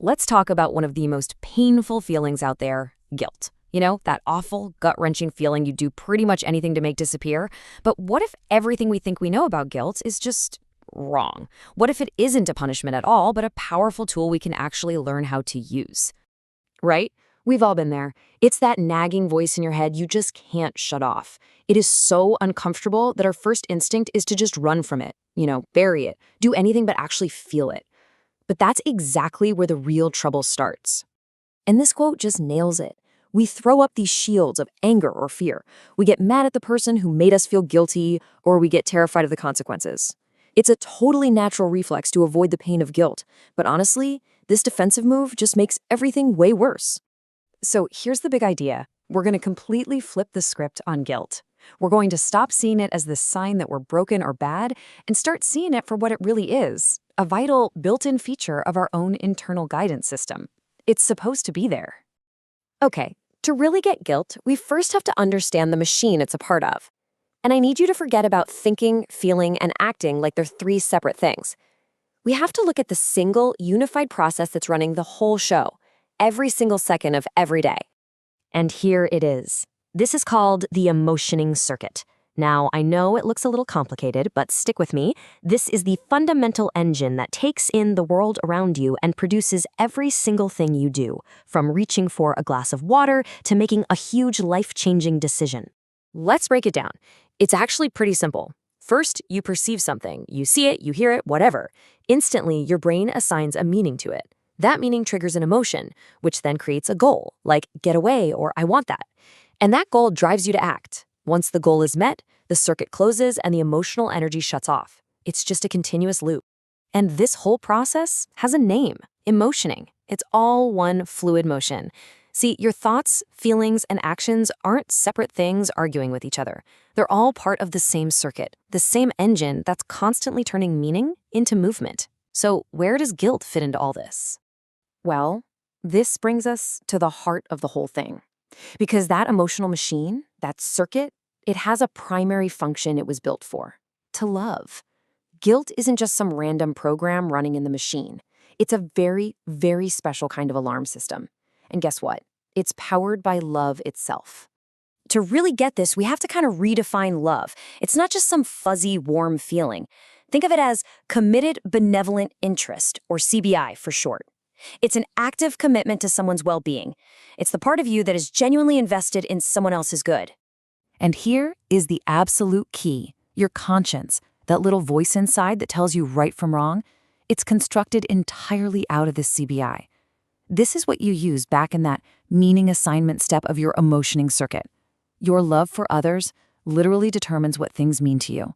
let's talk about one of the most painful feelings out there, guilt. You know, that awful, gut-wrenching feeling you do pretty much anything to make disappear. But what if everything we think we know about guilt is just wrong? What if it isn't a punishment at all, but a powerful tool we can actually learn how to use? Right? We've all been there. It's that nagging voice in your head you just can't shut off. It is so uncomfortable that our first instinct is to just run from it, bury it, do anything but actually feel it. But that's exactly where the real trouble starts. And this quote just nails it. We throw up these shields of anger or fear. We get mad at the person who made us feel guilty, or we get terrified of the consequences. It's a totally natural reflex to avoid the pain of guilt, but honestly, this defensive move just makes everything way worse. So here's the big idea. We're going to completely flip the script on guilt. We're going to stop seeing it as this sign that we're broken or bad and start seeing it for what it really is, a vital, built-in feature of our own internal guidance system. It's supposed to be there. Okay, to really get guilt, we first have to understand the machine it's a part of. And I need you to forget about thinking, feeling, and acting like they're three separate things. We have to look at the single, unified process that's running the whole show, every single second of every day. And here it is. This is called the emotioning circuit. Now, I know it looks a little complicated, but stick with me. This is the fundamental engine that takes in the world around you and produces every single thing you do, from reaching for a glass of water to making a huge life-changing decision. Let's break it down. It's actually pretty simple. First, you perceive something. You see it, you hear it, whatever. Instantly, your brain assigns a meaning to it. That meaning triggers an emotion, which then creates a goal, like get away or I want that. And that goal drives you to act. Once the goal is met, the circuit closes and the emotional energy shuts off. It's just a continuous loop. And this whole process has a name, emotioning. It's all one fluid motion. See, your thoughts, feelings, and actions aren't separate things arguing with each other. They're all part of the same circuit, the same engine that's constantly turning meaning into movement. So where does guilt fit into all this? Well, this brings us to the heart of the whole thing. Because that emotional machine, that circuit, it has a primary function it was built for: to love. Guilt isn't just some random program running in the machine. It's a very, very special kind of alarm system. And guess what? It's powered by love itself. To really get this, we have to kind of redefine love. It's not just some fuzzy, warm feeling. Think of it as committed benevolent interest, or CBI for short. It's an active commitment to someone's well-being. It's the part of you that is genuinely invested in someone else's good. And here is the absolute key: your conscience, that little voice inside that tells you right from wrong. It's constructed entirely out of this CBI. This is what you use back in that meaning assignment step of your emotioning circuit. Your love for others literally determines what things mean to you.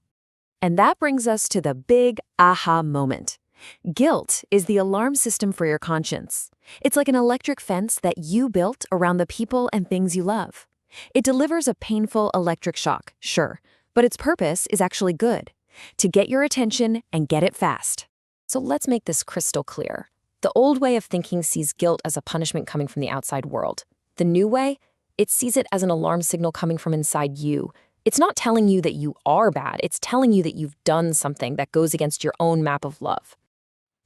And that brings us to the big aha moment. Guilt is the alarm system for your conscience. It's like an electric fence that you built around the people and things you love. It delivers a painful electric shock, sure, but its purpose is actually good: to get your attention and get it fast. So let's make this crystal clear. The old way of thinking sees guilt as a punishment coming from the outside world. The new way, it sees it as an alarm signal coming from inside you. It's not telling you that you are bad. It's telling you that you've done something that goes against your own map of love.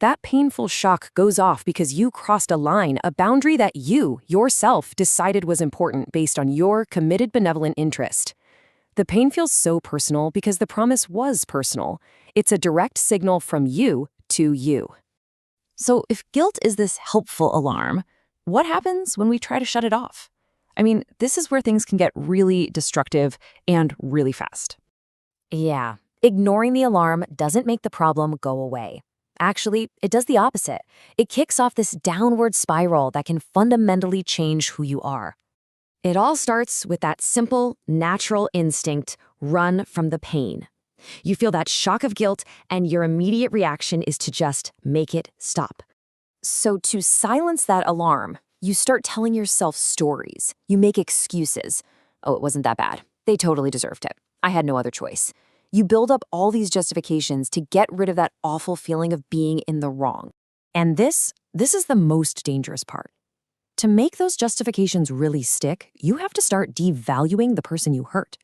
That painful shock goes off because you crossed a line, a boundary that you, yourself, decided was important based on your committed benevolent interest. The pain feels so personal because the promise was personal. It's a direct signal from you to you. So if guilt is this helpful alarm, what happens when we try to shut it off? I mean, this is where things can get really destructive and really fast. Yeah, ignoring the alarm doesn't make the problem go away. Actually, it does the opposite. It kicks off this downward spiral that can fundamentally change who you are. It all starts with that simple, natural instinct: run from the pain. You feel that shock of guilt, and your immediate reaction is to just make it stop. So to silence that alarm, you start telling yourself stories. You make excuses. Oh, it wasn't that bad. They totally deserved it. I had no other choice. You build up all these justifications to get rid of that awful feeling of being in the wrong. And this is the most dangerous part. To make those justifications really stick, you have to start devaluing the person you hurt.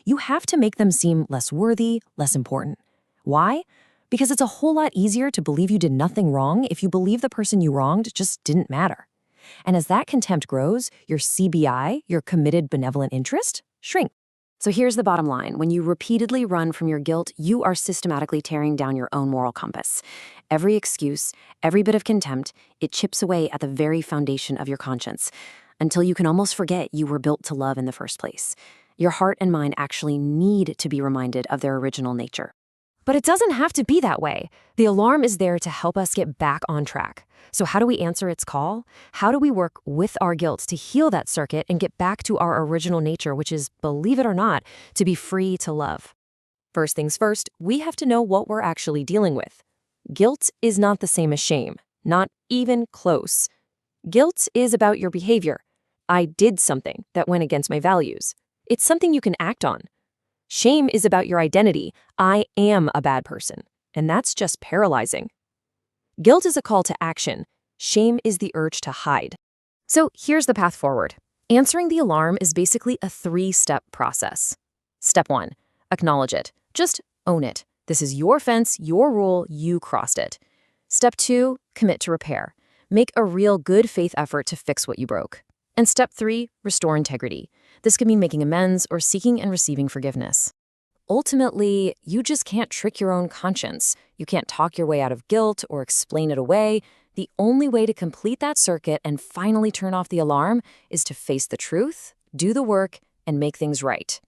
You have to make them seem less worthy, less important. Why? Because it's a whole lot easier to believe you did nothing wrong if you believe the person you wronged just didn't matter. And as that contempt grows, your CBI, your committed benevolent interest, shrinks. So here's the bottom line. When you repeatedly run from your guilt, you are systematically tearing down your own moral compass. Every excuse, every bit of contempt, it chips away at the very foundation of your conscience, until you can almost forget you were built to love in the first place. Your heart and mind actually need to be reminded of their original nature. But it doesn't have to be that way. The alarm is there to help us get back on track. So how do we answer its call? How do we work with our guilt to heal that circuit and get back to our original nature, which is, believe it or not, to be free to love? First things first, we have to know what we're actually dealing with. Guilt is not the same as shame, not even close. Guilt is about your behavior. I did something that went against my values. It's something you can act on. Shame is about your identity. I am a bad person, and that's just paralyzing. Guilt is a call to action. Shame is the urge to hide. So here's the path forward. Answering the alarm is basically a 3-step process. Step 1, acknowledge it. Just own it. This is your fence, your rule, you crossed it. Step 2, commit to repair. Make a real good faith effort to fix what you broke. And step 3, restore integrity. This could mean making amends or seeking and receiving forgiveness. Ultimately, you just can't trick your own conscience. You can't talk your way out of guilt or explain it away. The only way to complete that circuit and finally turn off the alarm is to face the truth, do the work, and make things right.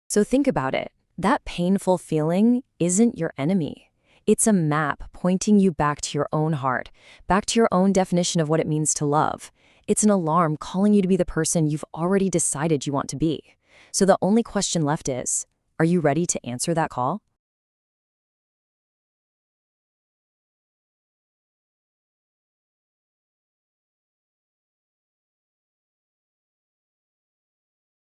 So think about it. That painful feeling isn't your enemy. It's a map pointing you back to your own heart, back to your own definition of what it means to love. It's an alarm calling you to be the person you've already decided you want to be. So the only question left is, are you ready to answer that call?